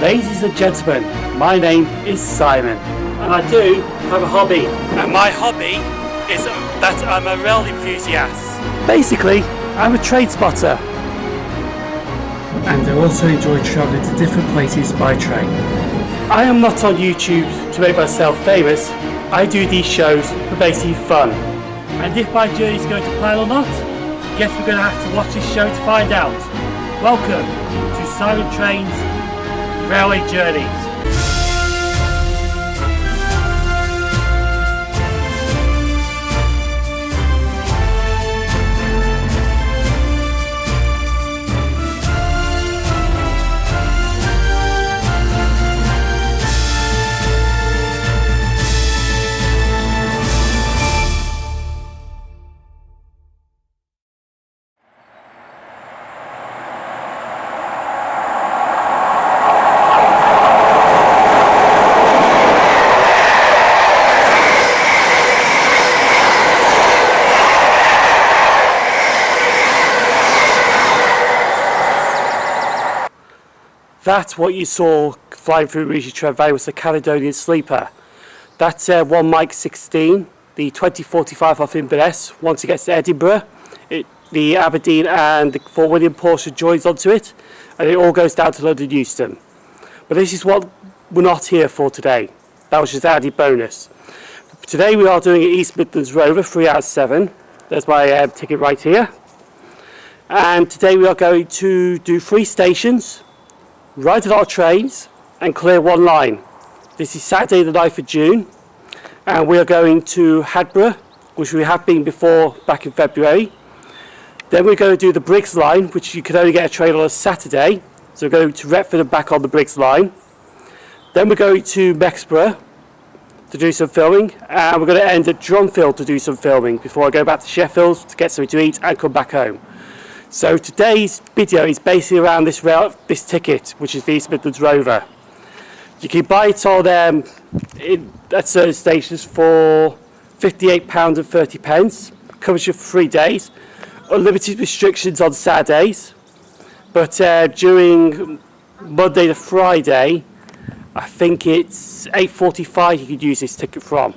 Ladies and gentlemen, my name is Simon, and I do have a hobby. And my hobby is that I'm a rail enthusiast. Basically, I'm a train spotter. And I also enjoy travelling to different places by train. I am not on YouTube to make myself famous. I do these shows for basically fun. And if my journey is going to plan or not, guess we're going to have to watch this show to find out. Welcome to Simon Trains Railway Journeys. That's what you saw flying through Rugeley Trent Valley was the Caledonian Sleeper. That's one Mike 16, the 2045 off Inverness. Once it gets to Edinburgh, the Aberdeen and the Fort William portion joins onto it, and it all goes down to London Euston. But this is what we're not here for today. That was just added bonus. Today we are doing an East Midlands Rover 3 out of 7. There's my ticket right here. And today we are going to do 3 stations, ride a lot of trains and clear one line. This is Saturday the 9th of June, and we are going to Habrough, which we have been before back in February. Then we're going to do the Brigg Line, which you can only get a train on a Saturday, so we're going to Retford and back on the Brigg Line. Then we're going to Mexborough to do some filming, and we're going to end at Dronfield to do some filming before I go back to Sheffield to get something to eat and come back home. So today's video is basically around this ticket, which is the East Midlands Rover. You can buy it on at certain stations for £58.30. Covers you for 3 days. Unlimited restrictions on Saturdays, but during Monday to Friday, I think it's 8:45 you can use this ticket from.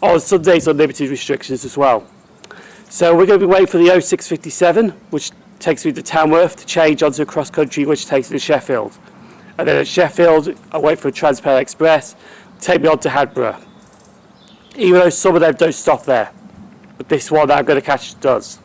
On Sundays, unlimited restrictions as well. So we're going to be waiting for the 0657, which takes me to Tamworth, to change onto a cross country, which takes me to Sheffield. And then at Sheffield, I wait for a TransPennine Express, take me on to Habrough. Even though some of them don't stop there. But this one that I'm going to catch does.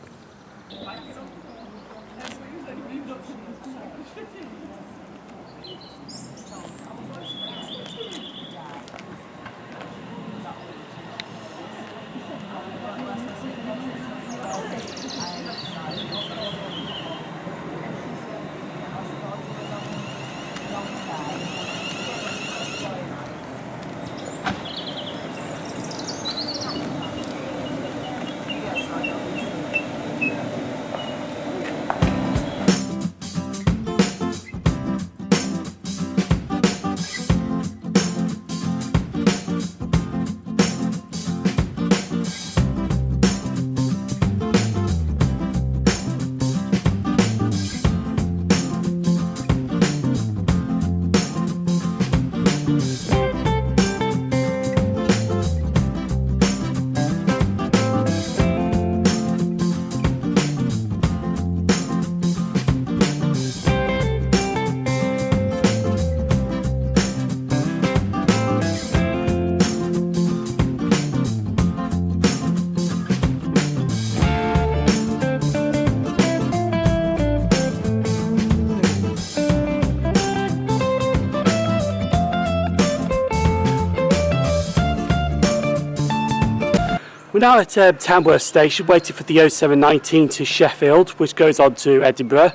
We're now at Tamworth station, waiting for the 0719 to Sheffield, which goes on to Edinburgh.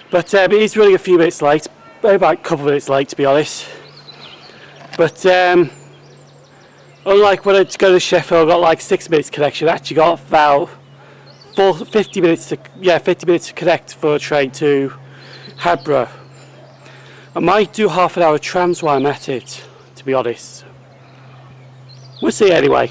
But it is running a few minutes late, about a couple of minutes late to be honest. But unlike when I go to Sheffield, I got like 6 minutes connection. I actually got about 50 minutes to connect for a train to Habrough. I might do half an hour trams while I'm at it, to be honest. We'll see anyway.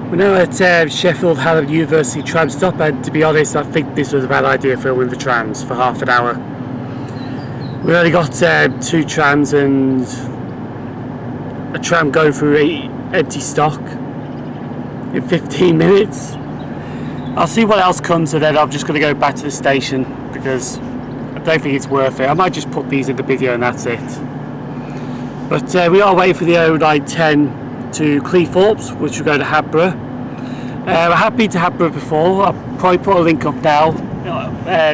We're now at Sheffield Hallam University tram stop, and to be honest, I think this was a bad idea filming the trams for half an hour. We only got 2 trams and a tram going through empty stock in 15 minutes. I'll see what else comes, and then I'm just going to go back to the station because I don't think it's worth it. I might just put these in the video and that's it. But we are waiting for the 0910 to Cleethorpes, which will go to Habrough. I have been to Habrough before. I'll probably put a link up now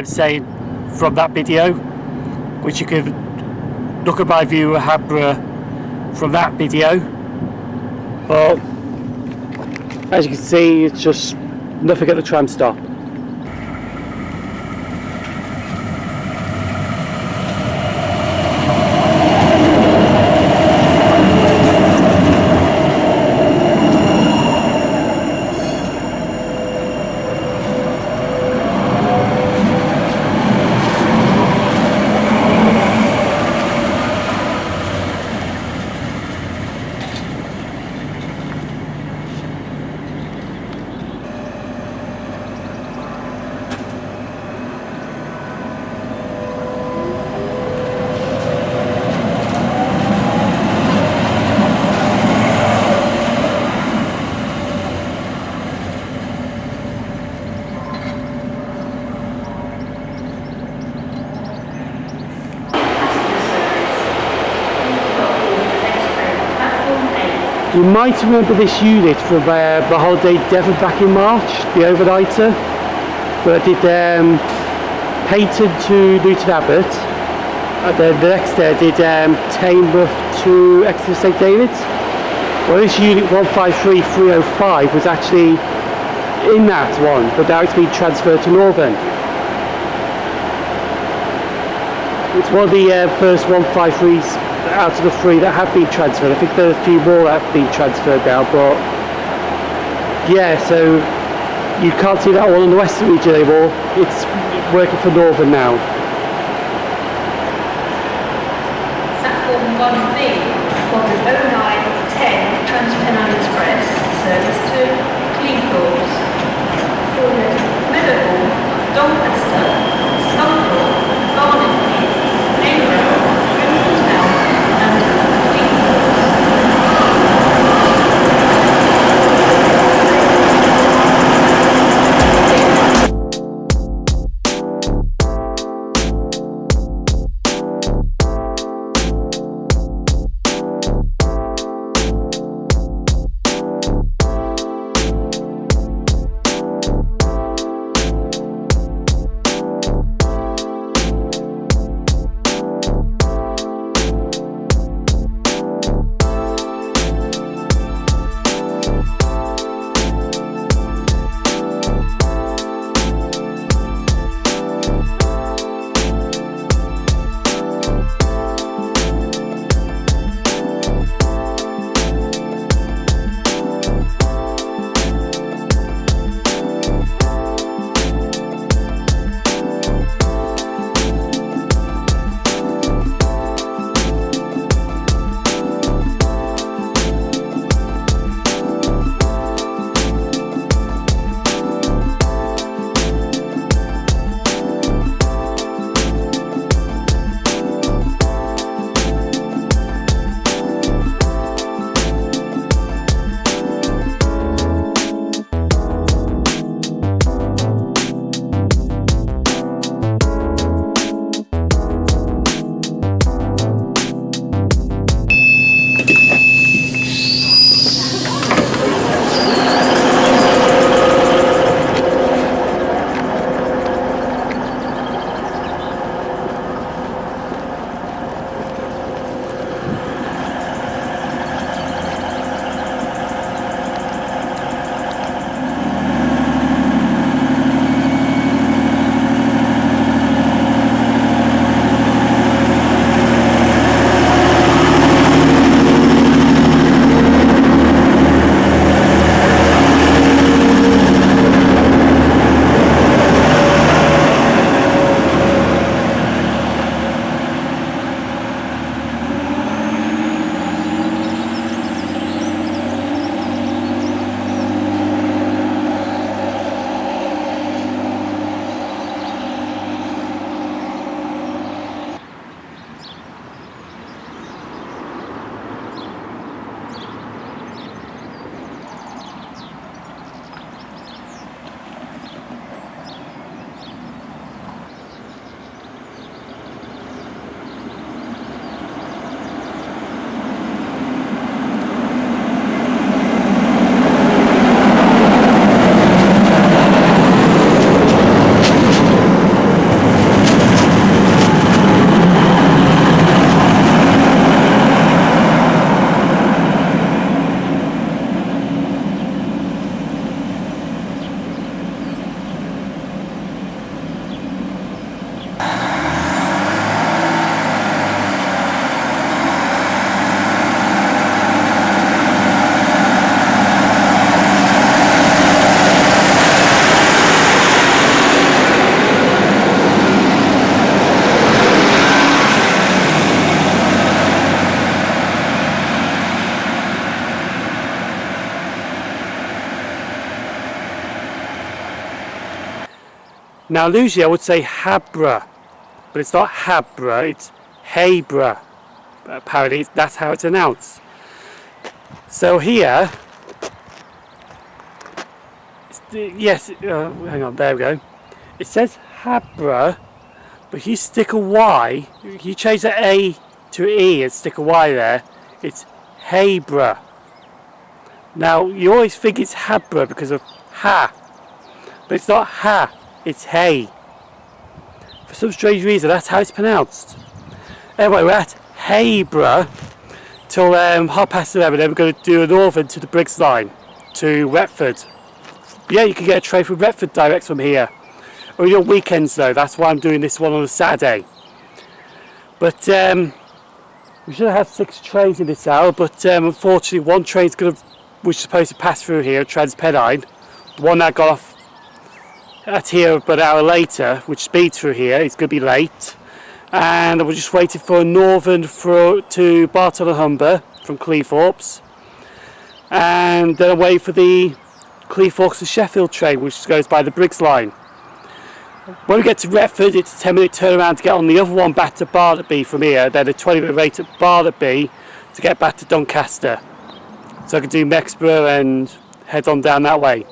saying from that video, which you can look at my view of Habrough from that video. But as you can see, it's just nothing at the tram stop. You might remember this unit from my holiday in Devon back in March, the overnighter, where I did Peyton to Newton Abbot, and then the next day I did Tamworth to Exeter St David's. Well, this unit 153305 was actually in that one, but now it's been transferred to Northern. It's one of the first 153s out of the 3 that have been transferred. I think there are a few more that have been transferred now, but yeah, so you can't see that one in the Western region anymore. It's working for Northern now. Platform 1B for the 0910 TransPennine Express service to Cleethorpes, Meadowhall, Doncaster, Barnetby, Habrough, Now usually I would say Habrough, but it's not Habrough, it's Habrough. Apparently that's how it's announced. So here, yes, hang on, there we go. It says Habrough, but if you stick a Y, if you change the A to E and stick a Y there, it's Habrough. Now you always think it's Habrough because of ha, but it's not ha, it's hay. For some strange reason, that's how it's pronounced. Anyway, we're at Habrough till 11:30. Then we're going to do a northern to the Brigg Line to Retford. Yeah, you can get a train from Retford direct from here. Only on weekends though, that's why I'm doing this one on a Saturday. But we should have 6 trains in this hour, but unfortunately one train's was supposed to pass through here, TransPennine. The one that got off at here about an hour later, which speeds through here, it's going to be late. And we're just waiting for a northern to Barton and Humber from Cleethorpes. And then I'm waiting for the Cleethorpes to Sheffield train, which goes by the Brigg Line. When we get to Retford, it's a 10-minute turnaround to get on the other one back to Barnetby from here, then a 20-minute wait at Barnetby to get back to Doncaster. So I can do Mexborough and head on down that way.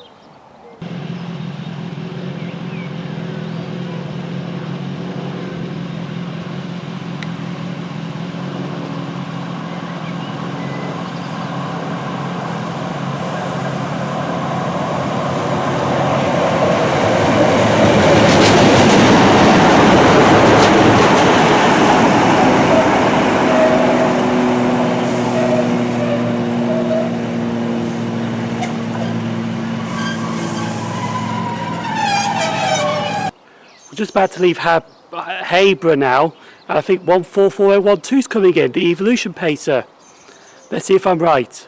We're just about to leave Habrough now, and I think 144012 is coming in, the Evolution Pacer. Let's see if I'm right.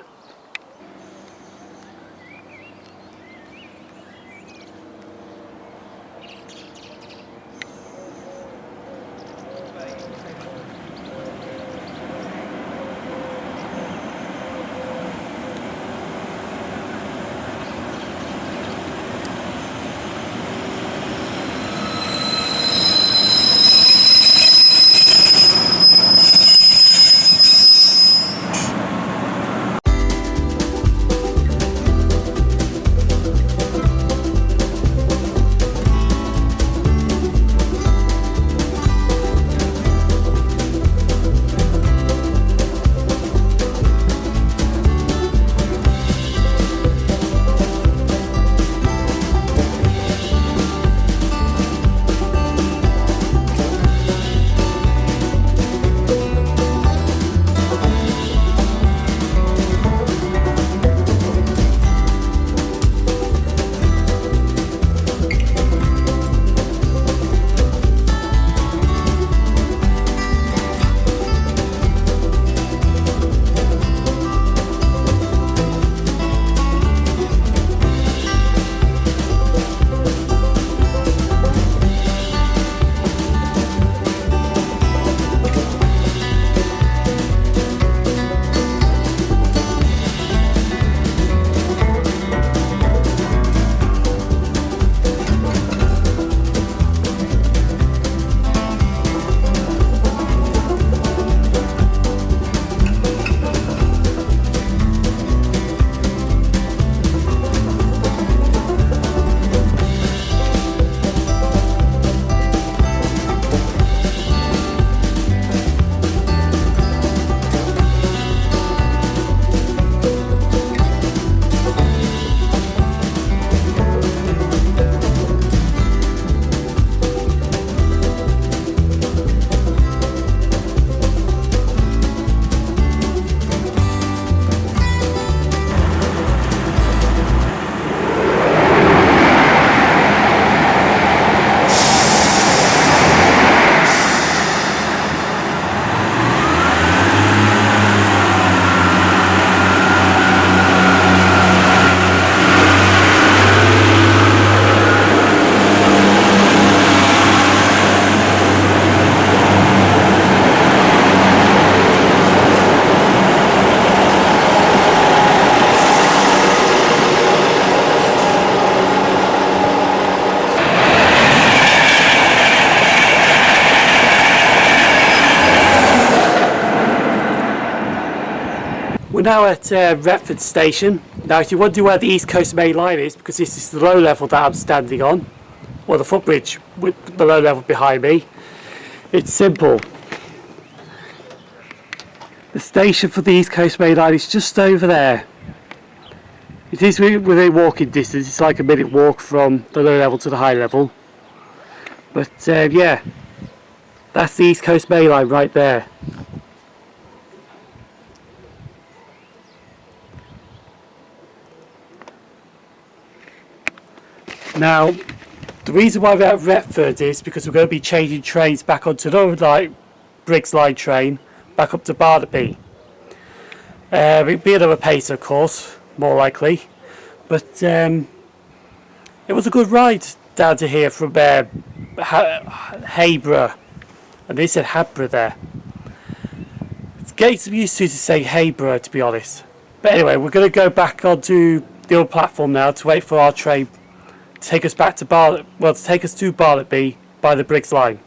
now at Retford station. Now if you wonder where the East Coast Main Line is, because this is the low level that I'm standing on, or the footbridge with the low level behind me, it's simple. The station for the East Coast Main Line is just over there. It is within walking distance, it's like a minute walk from the low level to the high level. But yeah, that's the East Coast Main Line right there. Now, the reason why we're at Retford is because we're going to be changing trains back onto another Brigg Line train back up to Barnetby. It'll be another pacer, of course, more likely, but it was a good ride down to here from Habrough, and they said Habrough there. It's getting some used to saying Habrough, to be honest. But anyway, we're going to go back onto the old platform now to wait for our train to take us back to take us to Barnetby by the Brigg Line.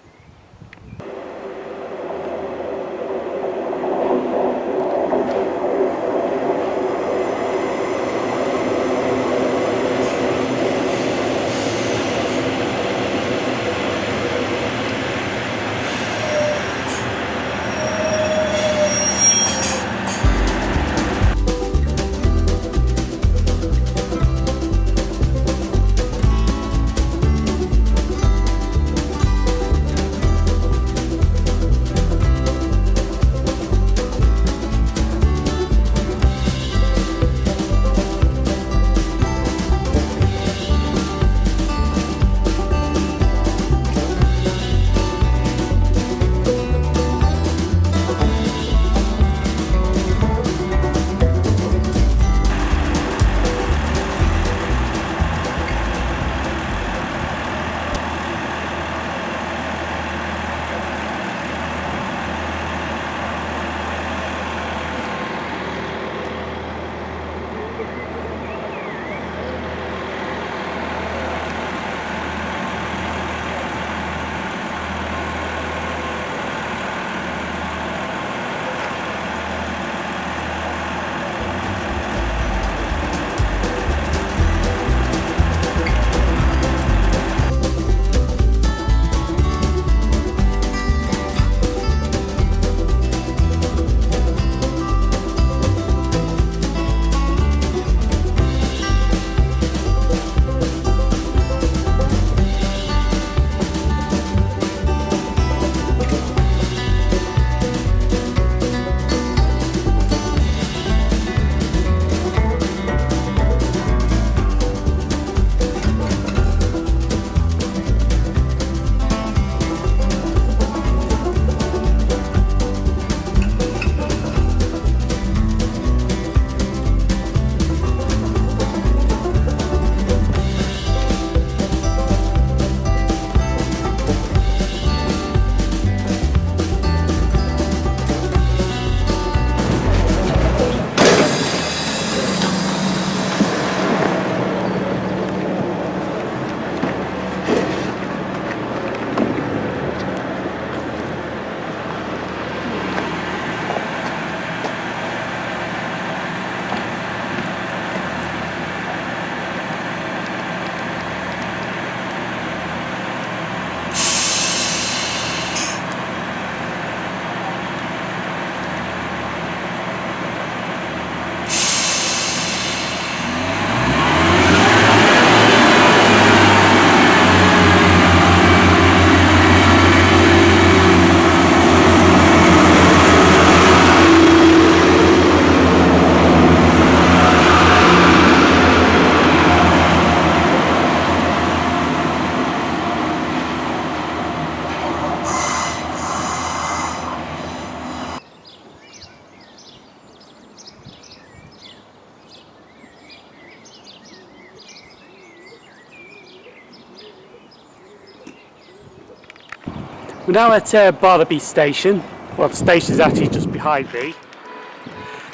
We're now at Barnetby station. Well, the station is actually just behind me.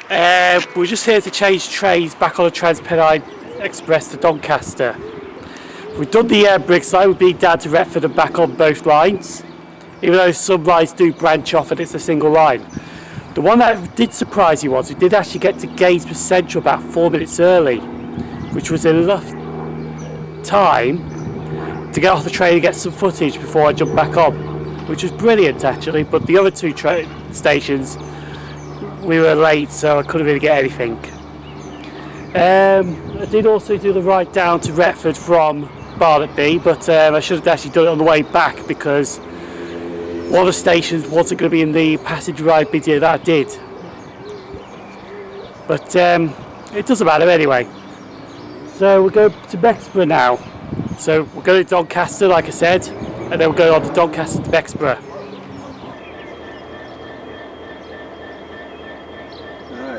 We're just here to change trains back on the TransPennine Express to Doncaster. We've done the Brigg Line, we've been down to Retford and back on both lines, even though some lines do branch off and it's a single line. The one that did surprise you was we did actually get to Gainsborough Central about 4 minutes early, which was enough time to get off the train and get some footage before I jumped back on, which was brilliant actually. But the other two train stations we were late, so I couldn't really get anything. I did also do the ride down to Retford from Barnetby, but I should have actually done it on the way back because one of the stations wasn't going to be in the passenger ride video that I did. But it doesn't matter anyway. So we'll go to Mexborough now. So we'll go to Doncaster, like I said, and then we'll go on to Doncaster to Mexborough.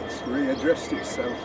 It's readdressed itself.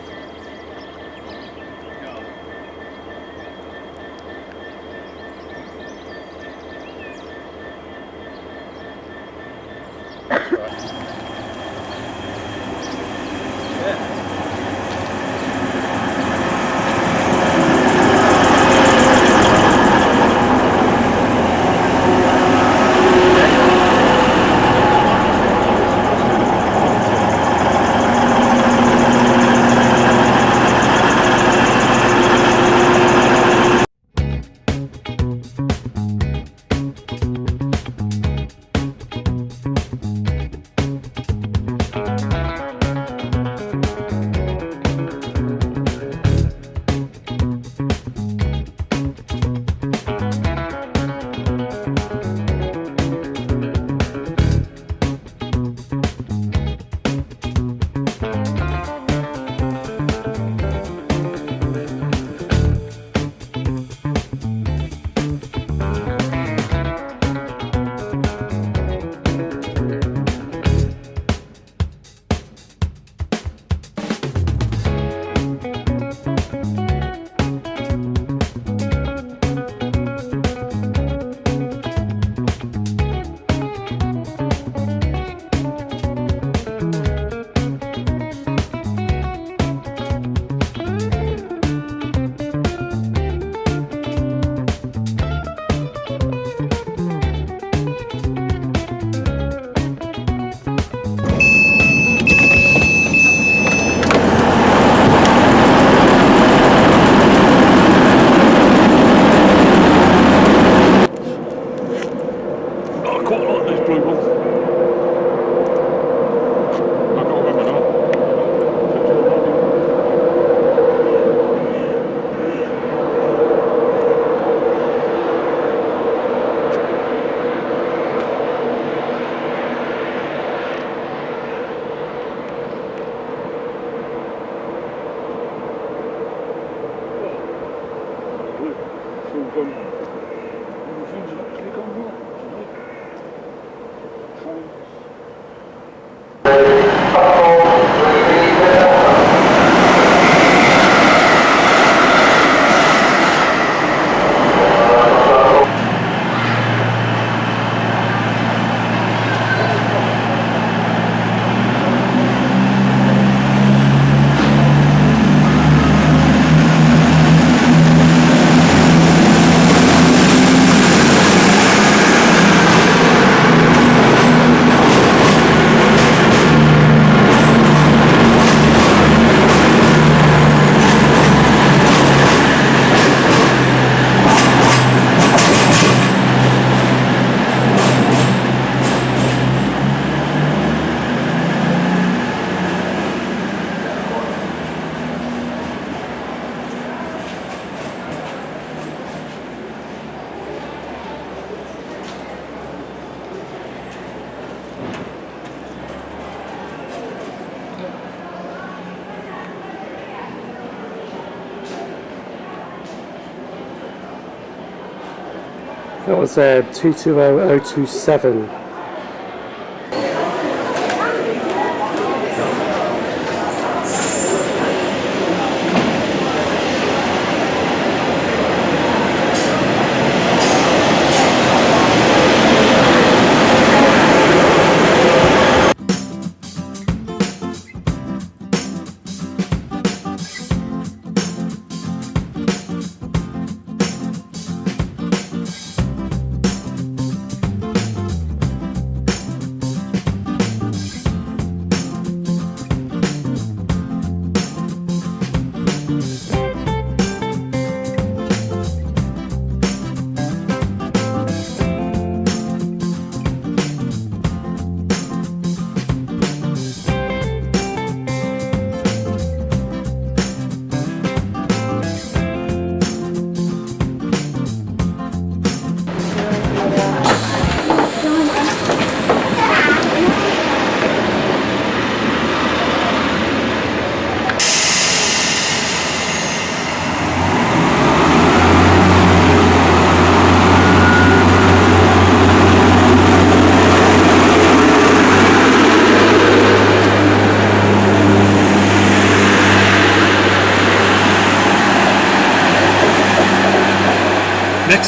That was 220027.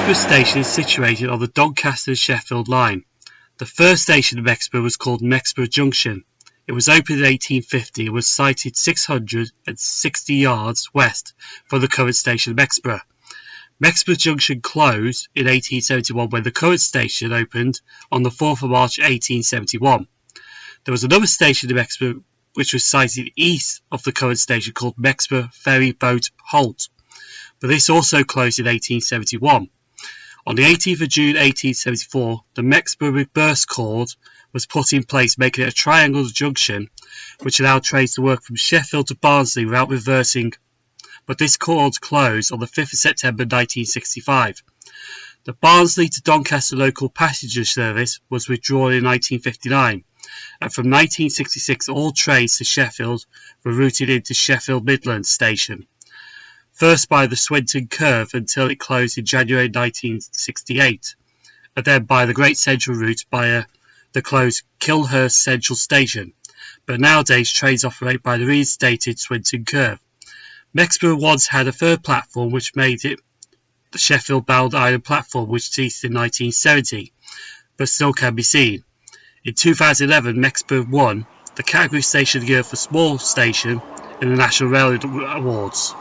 Mexborough station is situated on the Doncaster and Sheffield line. The first station of Mexborough was called Mexborough Junction. It was opened in 1850 and was sited 660 yards west from the current station of Mexborough. Mexborough Junction closed in 1871 when the current station opened on the 4th of March 1871. There was another station in Mexborough which was sited east of the current station called Mexborough Ferry Boat Halt, but this also closed in 1871. On the 18th of June 1874, the Mexborough reverse cord was put in place, making it a triangular junction which allowed trains to work from Sheffield to Barnsley without reversing, but this cord closed on the 5th of September 1965. The Barnsley to Doncaster local passenger service was withdrawn in 1959, and from 1966 all trains to Sheffield were routed into Sheffield Midlands Station, first by the Swinton Curve until it closed in January 1968, and then by the Great Central route by the closed Kilhurst Central Station, but nowadays trains operate by the reinstated Swinton Curve. Mexborough once had a third platform which made it the Sheffield-bound Island platform, which ceased in 1970, but still can be seen. In 2011, Mexborough won the category Station of the Year for Small Station in the National Rail Awards.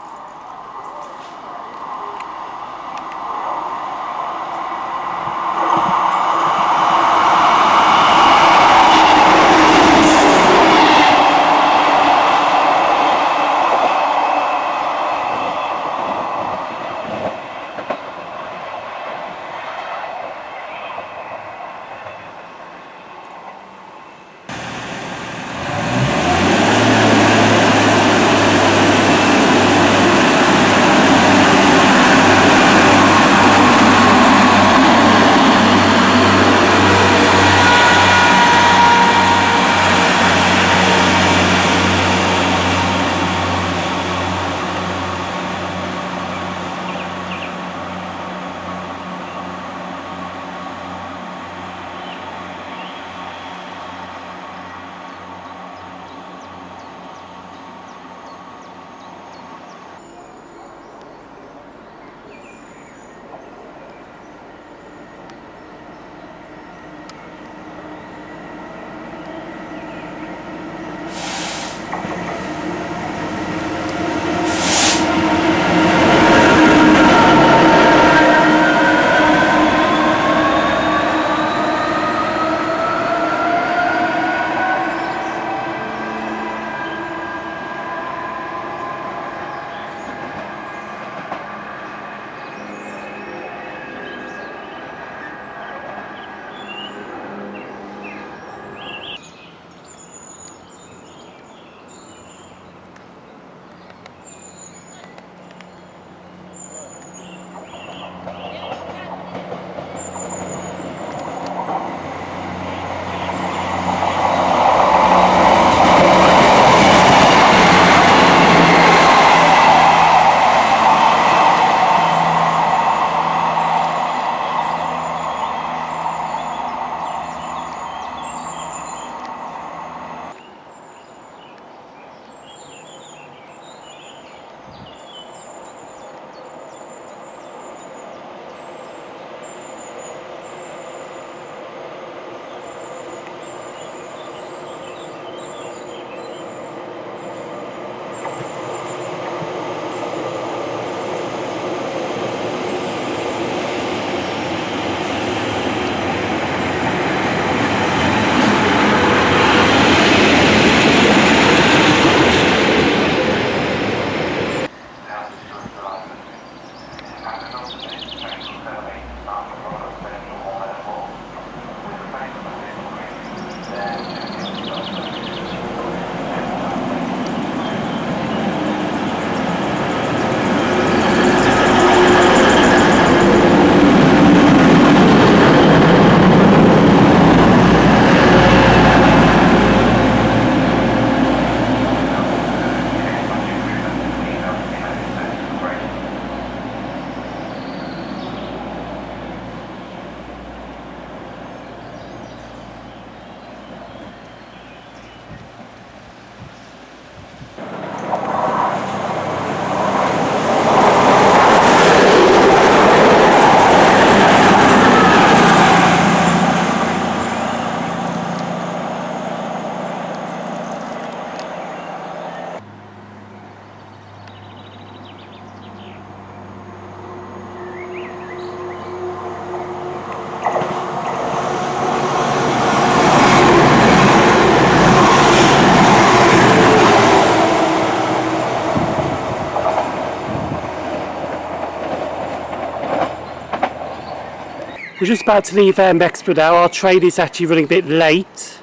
We're just about to leave Mexborough now. Our train is actually running a bit late,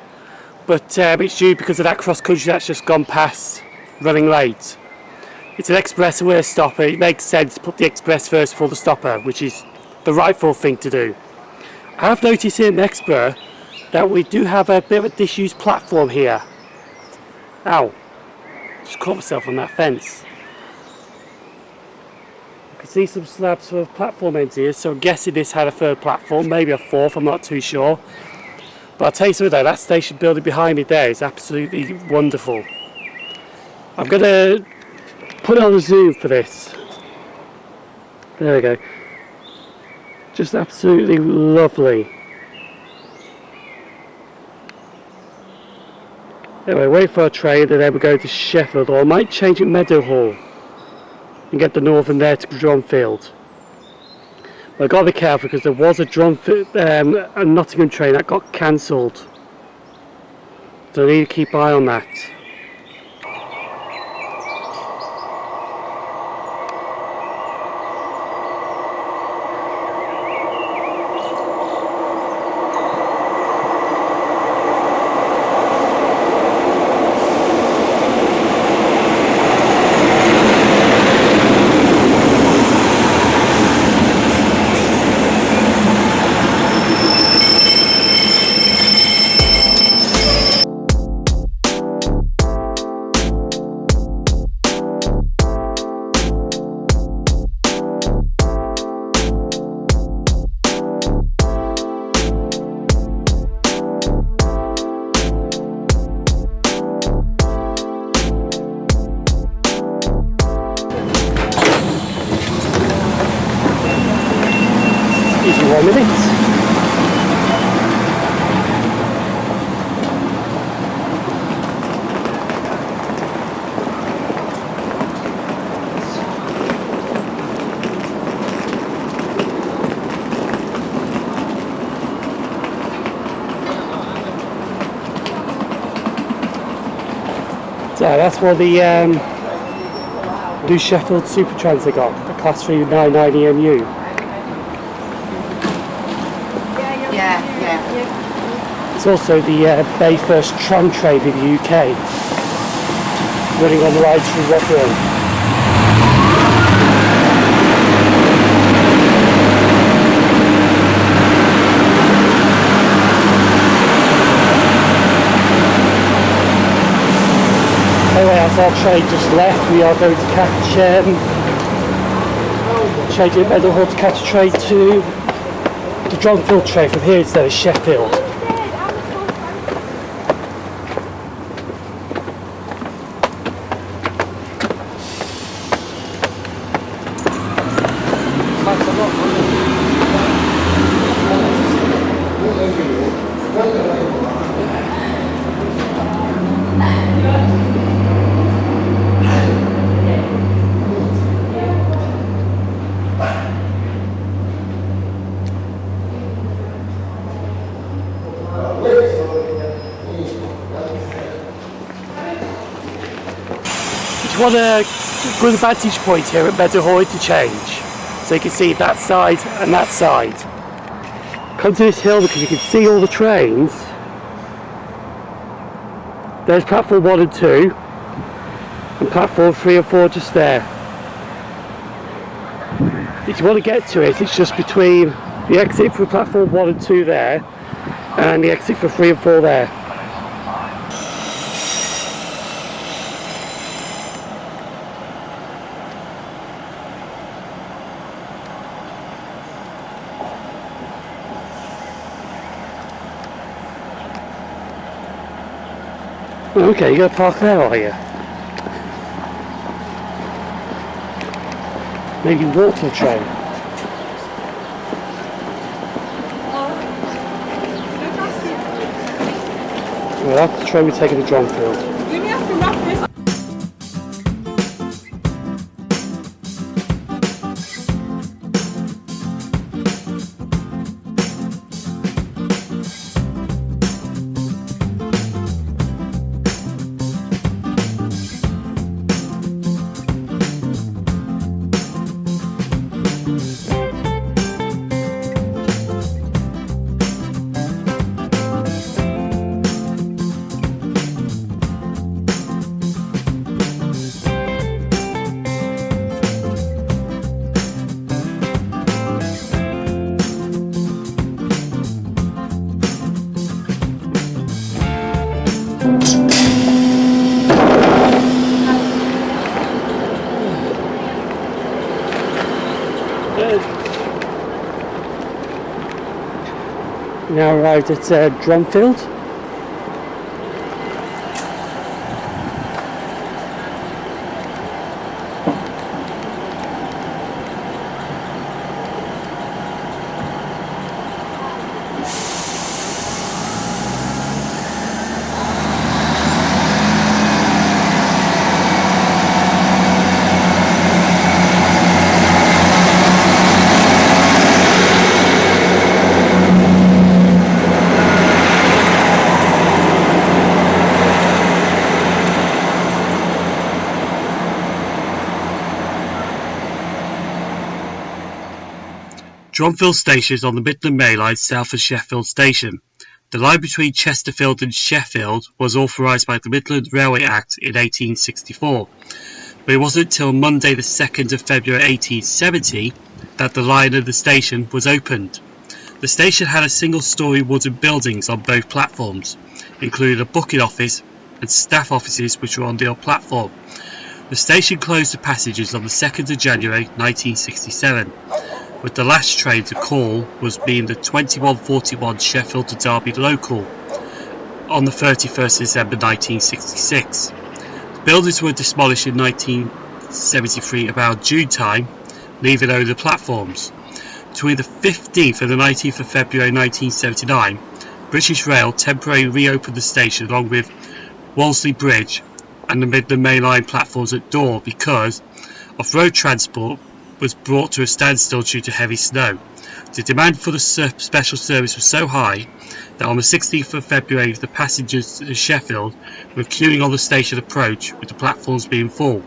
but it's due because of that cross country that's just gone past, running late. It's an express and we're a stopper. It makes sense to put the express first before the stopper, which is the rightful thing to do. I have noticed here in Mexborough that we do have a bit of a disused platform here. Ow, just caught myself on that fence. I can see some slabs of platform ends here, so I'm guessing this had a third platform, maybe a fourth, I'm not too sure. But I'll tell you something though, that station building behind me there is absolutely wonderful. I'm going to put it on the zoom for this. There we go. Just absolutely lovely. Anyway, wait for our train and then we're going to Sheffield, or I might change it Meadowhall and get the northern there to Dronfield. But I've got to be careful because there was a a Nottingham train that got cancelled. So I need to keep an eye on that. Easy 1 minute. So that's what the new Sheffield Super Trams they got, the Class 399 EMU. Yeah. It's also the Bay first tram train in the UK, running on the lines through Retford. Anyway, as our train just left, we are going to catch change at Meadowhall to catch a train to the Dronfield train from here instead of Sheffield. What a good vantage point here at Meadowhall Interchange, so you can see that side and that side. Come to this hill because you can see all the trains. There's platform 1 and 2 and platform 3 and 4 just there. If you want to get to it, it's just between the exit for platform 1 and 2 there and the exit for 3 and 4 there. Okay, you're going to park there, are you? Maybe walk to the train. Well, that's the train we're taking to Dronfield. Now arrived at Dronfield. Dronfield station is on the Midland Main Line south of Sheffield station. The line between Chesterfield and Sheffield was authorised by the Midland Railway Act in 1864, but it wasn't until Monday the 2nd of February 1870 that the line of the station was opened. The station had a single-storey wooden buildings on both platforms, including a booking office and staff offices which were on the old platform. The station closed to passengers on the 2nd of January 1967. With the last train to call was being the 2141 Sheffield to Derby local on the 31st of December 1966. The buildings were demolished in 1973 about June time, leaving only the platforms. Between the 15th and the 19th of February 1979, British Rail temporarily reopened the station along with Wolseley Bridge and the Midland Main Line platforms at Dore because off-road transport was brought to a standstill due to heavy snow. The demand for the special service was so high that on the 16th of February the passengers to Sheffield were queuing on the station approach with the platforms being full.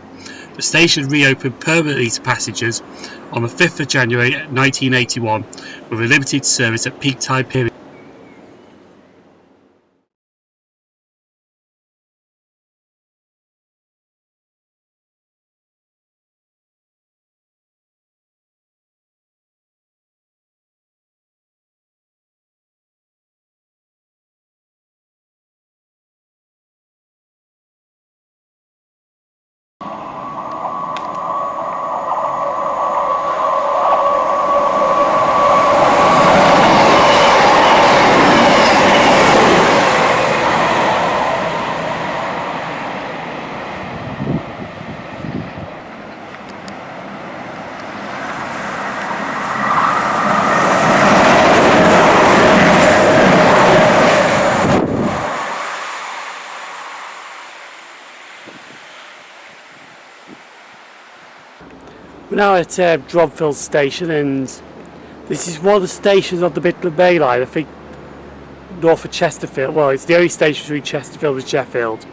The station reopened permanently to passengers on the 5th of January 1981 with a limited service at peak time period. We're now at Dronfield station, and this is one of the stations of the Midland Main Line, I think north of Chesterfield. Well, it's the only station between Chesterfield and Sheffield,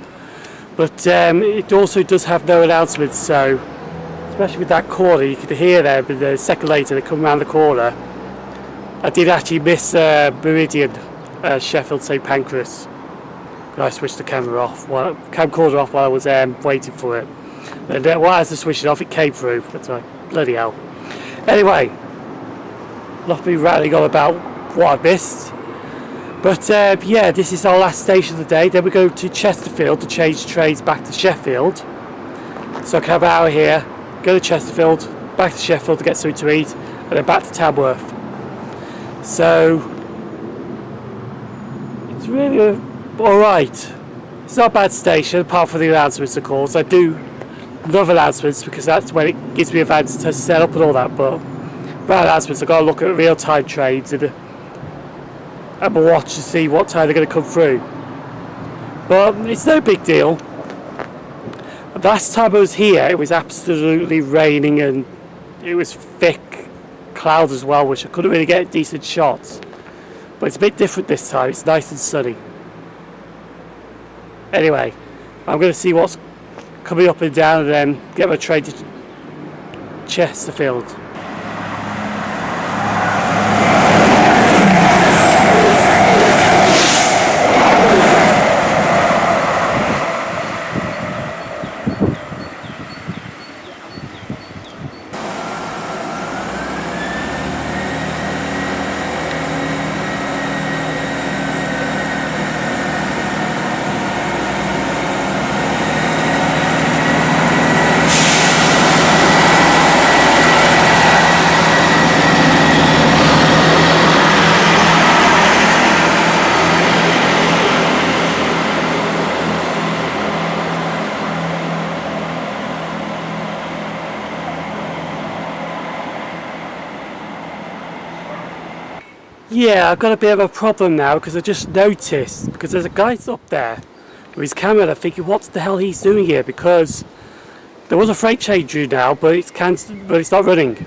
but it also does have no announcements, so especially with that corner you could hear there, but a second later they come around the corner. I did actually miss Meridian Sheffield St Pancras. I switched the camcorder off while I was waiting for it. And while I was switching off, it came through. That's like, bloody hell. Anyway, not to be rattling on about what I missed. But yeah, this is our last station of the day. Then we go to Chesterfield to change trains back to Sheffield. So I can have an hour here, go to Chesterfield, back to Sheffield to get something to eat, and then back to Tamworth. So it's really alright. It's not a bad station, apart from the announcements, of course. I do love announcements because that's when it gives me a chance to set up and all that, but without announcements I've got to look at real-time trains and have a watch to see what time they're going to come through. But it's no big deal. The last time I was here it was absolutely raining and it was thick clouds as well, which I couldn't really get decent shots. But it's a bit different this time, it's nice and sunny. Anyway, I'm going to see what's coming up and down and then get my train to Chesterfield. Yeah, I've got a bit of a problem now because I just noticed, because there's a guy up there with his camera and I'm thinking what the hell he's doing here, because there was a freight train due now but it's cancelled, but it's not running.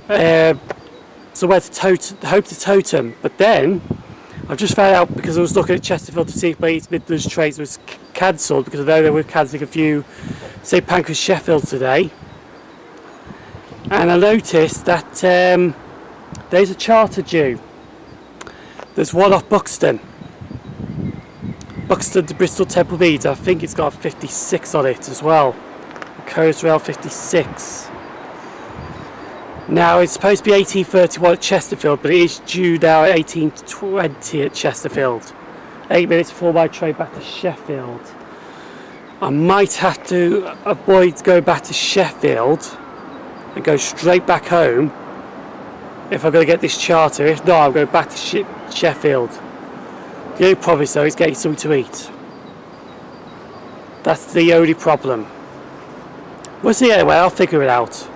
So where's the hope to totem, but then I've just found out because I was looking at Chesterfield to see if my East Midlands trains was cancelled, because I know they were cancelling a few St Pancras Sheffield today, and I noticed that there's a charter due. There's one off Buxton to Bristol Temple Meads. I think it's got 56 on it as well. Colas Rail 56. Now it's supposed to be 18:31 at Chesterfield, but it is due now at 18:20 at Chesterfield. 8 minutes before my train back to Sheffield. I might have to avoid going back to Sheffield and go straight back home if I'm going to get this charter. If not, I'm going back to Sheffield. The only problem is though is getting something to eat. That's the only problem. We'll see anyway, I'll figure it out.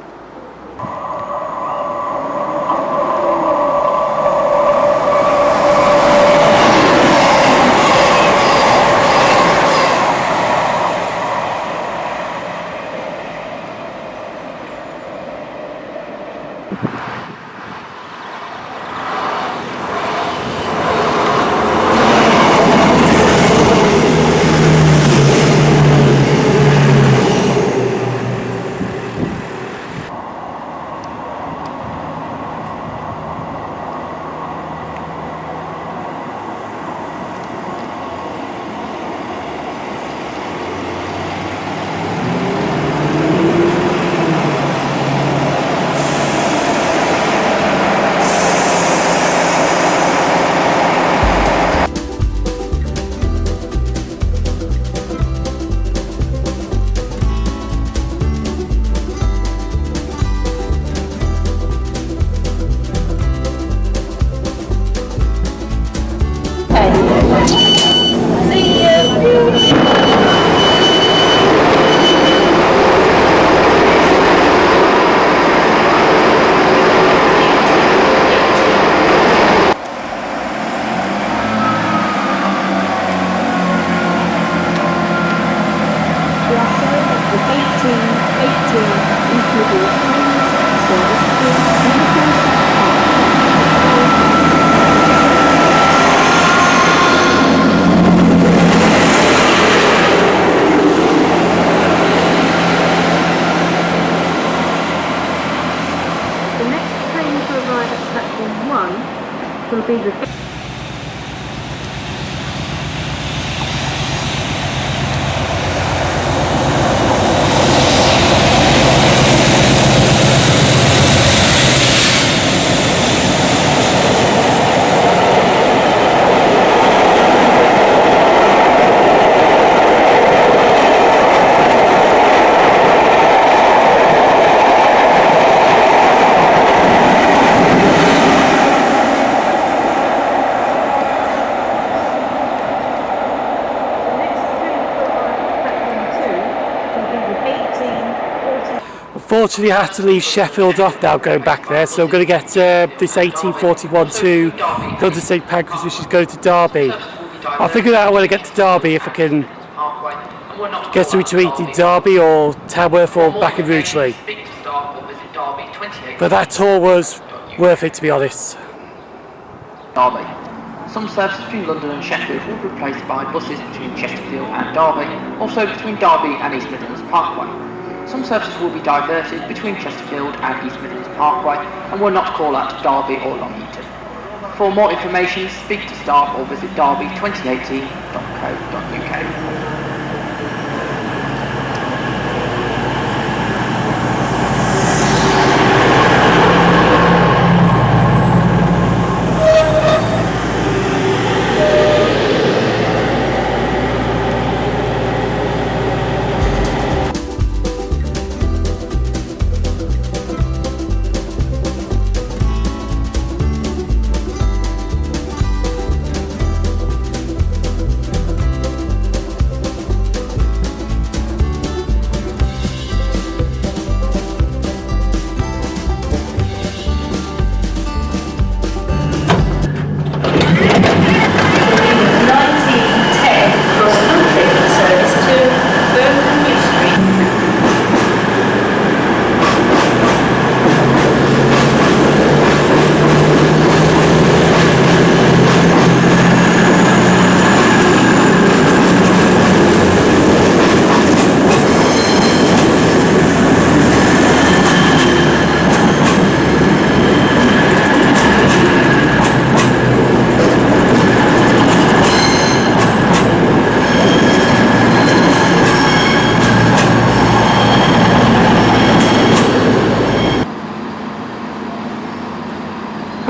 Will be the Unfortunately, I have to leave Sheffield off now going back there, so I'm going to get this 1841 to go to St Pancras, which is going to Derby. I'll figure out when I get to Derby if I can get something to eat in Derby or Tamworth or back in Rugeley. But that tour was worth it, to be honest. Derby. Some services between London and Sheffield will be replaced by buses between Chesterfield and Derby, also between Derby and East Midlands Parkway. Some services will be diverted between Chesterfield and East Midlands Parkway and will not call at Derby or Long Eaton. For more information, speak to staff or visit derby2018.co.uk.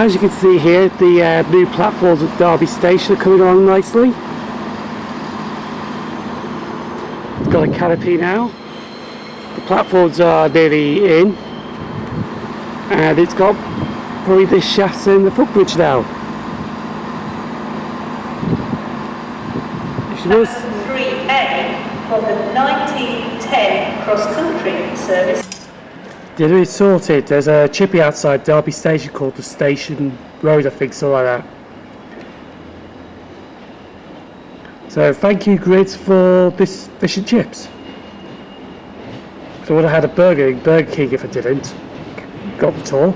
As you can see here, the new platforms at Derby Station are coming along nicely. It's got a canopy now. The platforms are nearly in, and it's got probably the shafts in the footbridge now. If you notice, 3A for the 1910 cross-country service. dinner is sorted. There's a chippy outside Derby Station called the Station Road, I think, something like that. So thank you, Grids, for this fish and chips. So I would have had a Burger King if I didn't. Got the tour.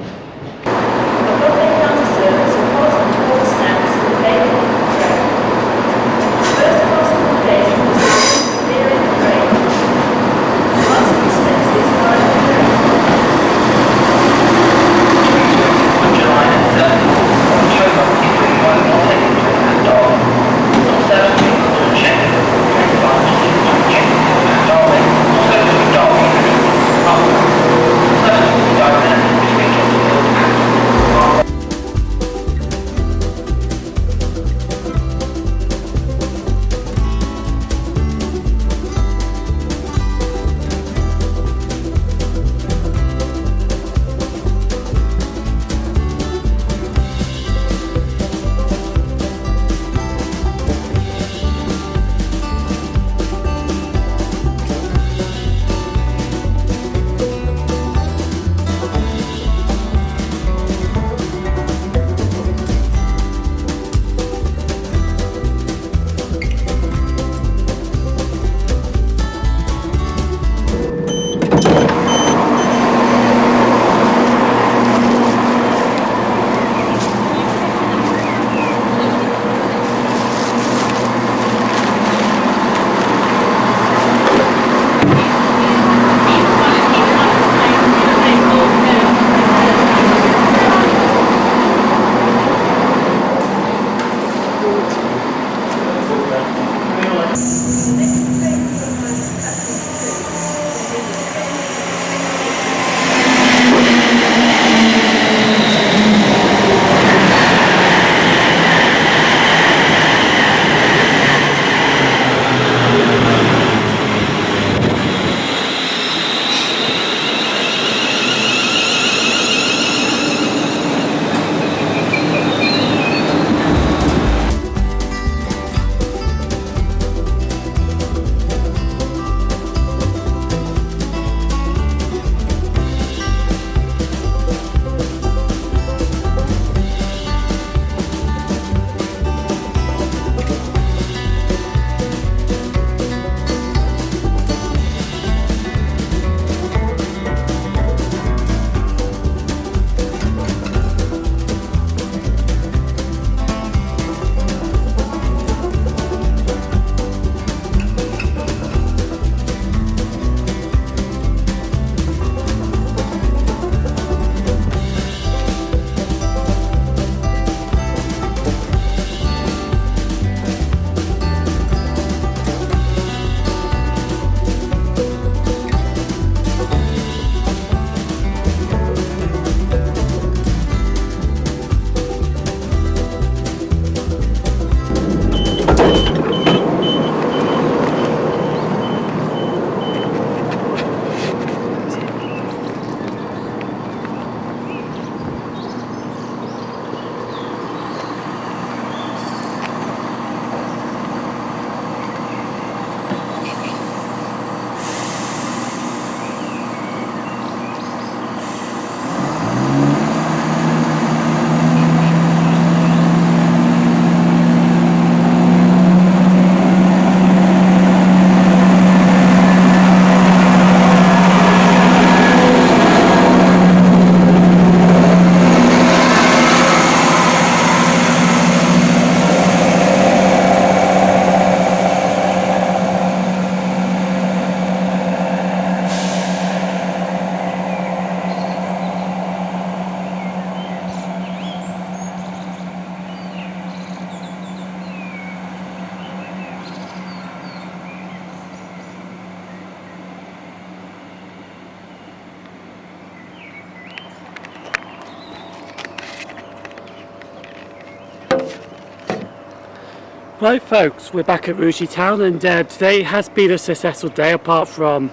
Right folks, we're back at Rugeley Town, and today has been a successful day apart from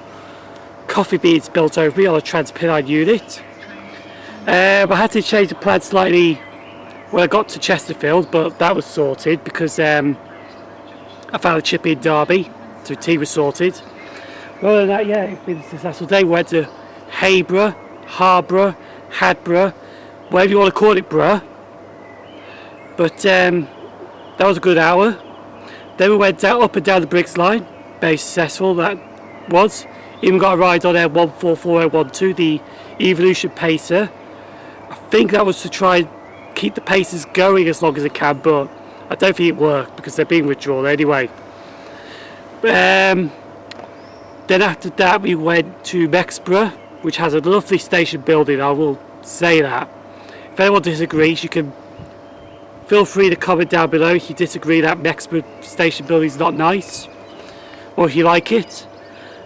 coffee beans built over me on a TransPennine unit. I had to change the plan slightly when I got to Chesterfield, but that was sorted because I found a chip in Derby, so the team was sorted. But other than that, yeah, it's been a successful day. We went to Habrough, Habrough, whatever you want to call it, bruh. But that was a good hour. Then we went up and down the Brigg Line, very successful that was. Even got a ride on M14412, the Evolution Pacer. I think that was to try and keep the Pacers going as long as it can, but I don't think it worked because they're being withdrawn anyway. Then after that we went to Mexborough, which has a lovely station building, I will say that. If anyone disagrees, you can feel free to comment down below if you disagree that Mexborough station building is not nice, or if you like it.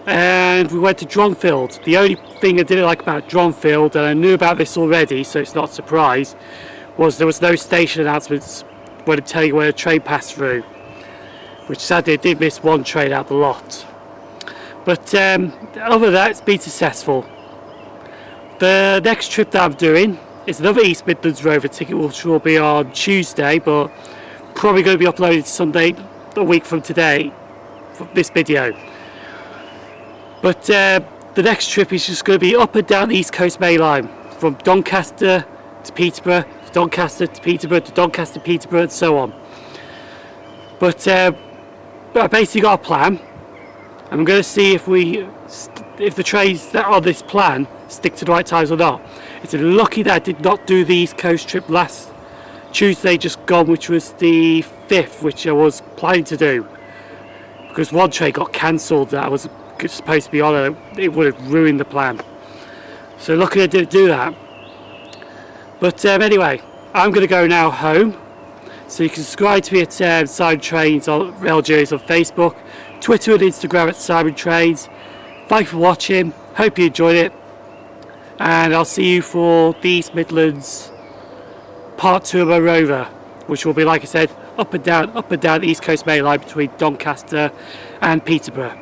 And we went to Dronfield. The only thing I didn't like about Dronfield, and I knew about this already, so it's not a surprise, was there was no station announcements when it tell you where a train passed through, which sadly I did miss one train out the lot. But other than that, it's been successful. The next trip that I'm doing is another East Midlands Rover ticket, which will be on Tuesday, but probably going to be uploaded Sunday, a week from today, for this video. But the next trip is just going to be up and down the East Coast Main Line, from Doncaster to Peterborough, to Doncaster to Peterborough, to Doncaster, Peterborough, and so on. But I basically got a plan. I'm going to see if the trains that are on this plan stick to the right times or not. It's lucky that I did not do the East Coast trip last Tuesday just gone, which was the 5th, which I was planning to do, because one train got cancelled that I was supposed to be on, and it would have ruined the plan. So luckily I didn't do that. But anyway, I'm going to go now home. So you can subscribe to me at Simon Trains on Rail Journeys on Facebook, Twitter and Instagram at Simon Trains. Thanks for watching, hope you enjoyed it, and I'll see you for the East Midlands Part 2 of my Rover, which will be, like I said, up and down the East Coast Main Line between Doncaster and Peterborough.